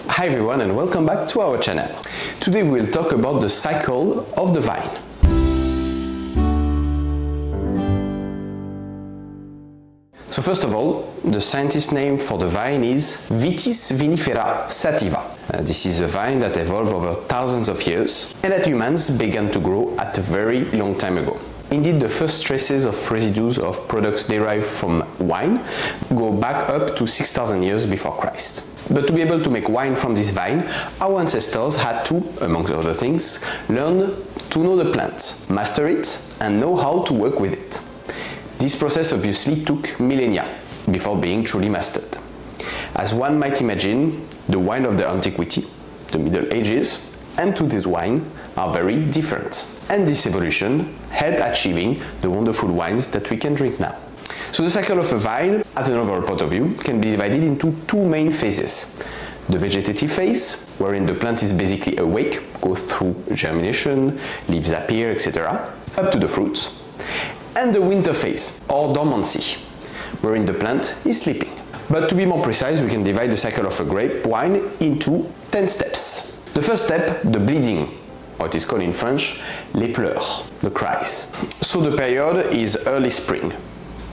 Hi everyone and welcome back to our channel. Today we'll talk about the cycle of the vine. So first of all, the scientist name for the vine is Vitis vinifera sativa. This is a vine that evolved over thousands of years and that humans began to grow at a very long time ago. Indeed, the first traces of residues of products derived from wine go back up to 6,000 years before Christ. But to be able to make wine from this vine, our ancestors had to, among other things, learn to know the plant, master it, and know how to work with it. This process obviously took millennia before being truly mastered. As one might imagine, the wine of the antiquity, the Middle Ages, and today's wine are very different. And this evolution helped achieving the wonderful wines that we can drink now. So the cycle of a vine, at an overall point of view, can be divided into two main phases. The vegetative phase, wherein the plant is basically awake, goes through germination, leaves appear, etc., up to the fruits. And the winter phase, or dormancy, wherein the plant is sleeping. But to be more precise, we can divide the cycle of a grape wine into 10 steps. The first step, the bleeding, or it is called in French, les pleurs, the cries. So the period is early spring.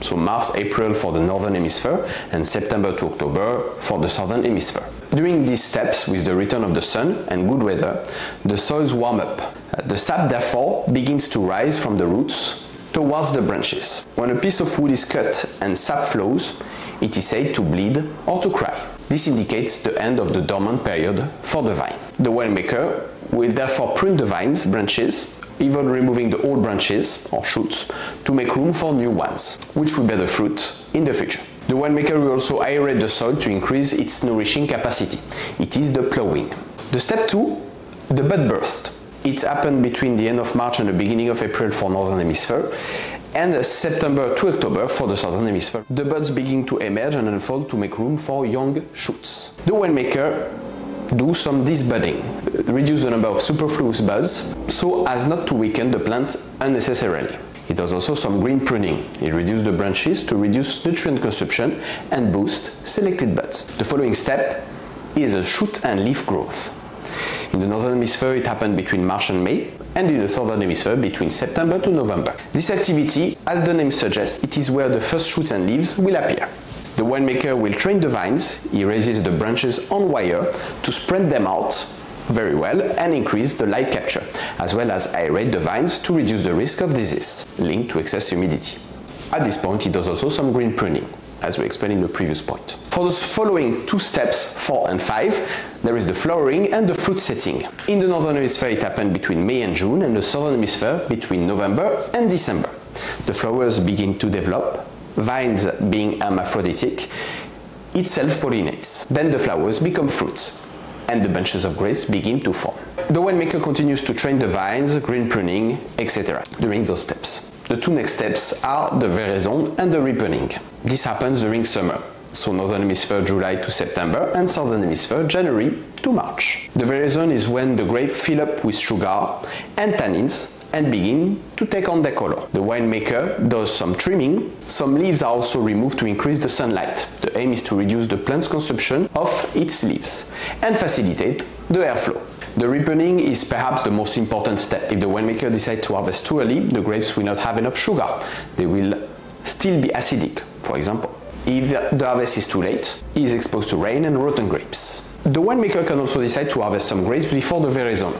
So March, April for the northern hemisphere and September to October for the southern hemisphere. During these steps, with the return of the sun and good weather, the soils warm up. The sap therefore begins to rise from the roots towards the branches. When a piece of wood is cut and sap flows, it is said to bleed or to cry. This indicates the end of the dormant period for the vine. The winemaker will therefore prune the vine's branches, even removing the old branches or shoots to make room for new ones, which will bear the fruit in the future. The winemaker will also aerate the soil to increase its nourishing capacity. It is the plowing. The step 2, the bud burst. It happened between the end of March and the beginning of April for northern hemisphere, and September to October for the southern hemisphere. The buds begin to emerge and unfold to make room for young shoots. The winemaker do some disbudding, reduce the number of superfluous buds so as not to weaken the plant unnecessarily. It does also some green pruning. It reduces the branches to reduce nutrient consumption and boost selected buds. The following step is a shoot and leaf growth. In the northern hemisphere it happened between March and May, and in the southern hemisphere between September to November. This activity, as the name suggests, it is where the first shoots and leaves will appear. The winemaker will train the vines, he raises the branches on wire to spread them out very well and increase the light capture, as well as aerate the vines to reduce the risk of disease linked to excess humidity. At this point, he does also some green pruning, as we explained in the previous point. For the following two steps, 4 and 5, there is the flowering and the fruit setting. In the northern hemisphere it happened between May and June, and the southern hemisphere between November and December. The flowers begin to develop, vines being hermaphroditic, it self-pollinates. Then the flowers become fruits, and the bunches of grapes begin to form. The winemaker continues to train the vines, green pruning, etc. during those steps. The two next steps are the veraison and the ripening. This happens during summer, so northern hemisphere July to September and southern hemisphere January to March. The veraison is when the grapes fill up with sugar and tannins and begin to take on their color. The winemaker does some trimming. Some leaves are also removed to increase the sunlight. The aim is to reduce the plant's consumption of its leaves and facilitate the airflow. The ripening is perhaps the most important step. If the winemaker decides to harvest too early, the grapes will not have enough sugar. They will still be acidic, for example. If the harvest is too late, he is exposed to rain and rotten grapes. The winemaker can also decide to harvest some grapes before the veraison,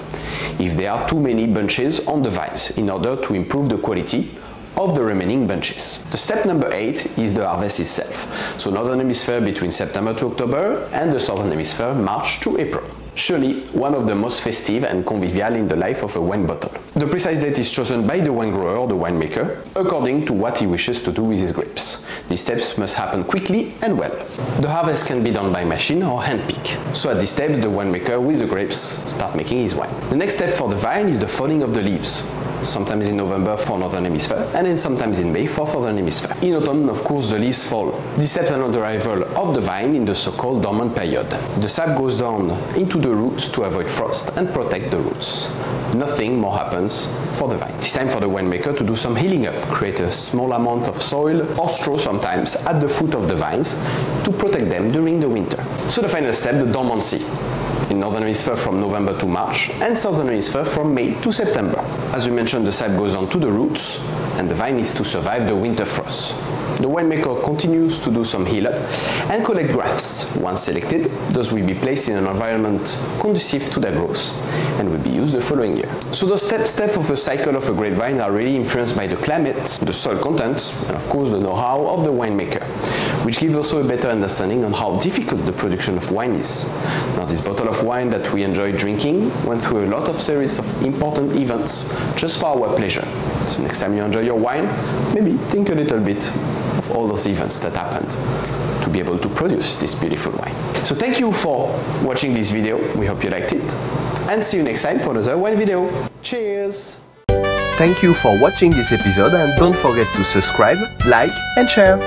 if there are too many bunches on the vines, in order to improve the quality of the remaining bunches. The step number 8 is the harvest itself. So northern hemisphere between September to October and the southern hemisphere March to April. Surely one of the most festive and convivial in the life of a wine bottle. The precise date is chosen by the wine grower or the winemaker according to what he wishes to do with his grapes. These steps must happen quickly and well. The harvest can be done by machine or hand pick. So at this step the winemaker with the grapes start making his wine. The next step for the vine is the falling of the leaves. Sometimes in November for northern hemisphere and then sometimes in May for southern hemisphere. In autumn, of course, the leaves fall. This steps allow the arrival of the vine in the so-called dormant period. The sap goes down into the roots to avoid frost and protect the roots. Nothing more happens for the vine. It's time for the winemaker to do some healing up, create a small amount of soil or straw sometimes at the foot of the vines to protect them during the winter. So the final step, the dormancy. In Northern Hemisphere from November to March, and Southern Hemisphere from May to September. As we mentioned, the sap goes on to the roots, and the vine needs to survive the winter frost. The winemaker continues to do some heal up and collect grafts. Once selected, those will be placed in an environment conducive to their growth and will be used the following year. So the steps of a cycle of a grapevine are really influenced by the climate, the soil content, and of course the know-how of the winemaker, which gives also a better understanding on how difficult the production of wine is. Now, this bottle of wine that we enjoy drinking went through a lot of series of important events just for our pleasure. So next time you enjoy your wine, maybe think a little bit of all those events that happened to be able to produce this beautiful wine. So thank you for watching this video. We hope you liked it, and see you next time for another wine video. Cheers! Thank you for watching this episode, and don't forget to subscribe, like and share.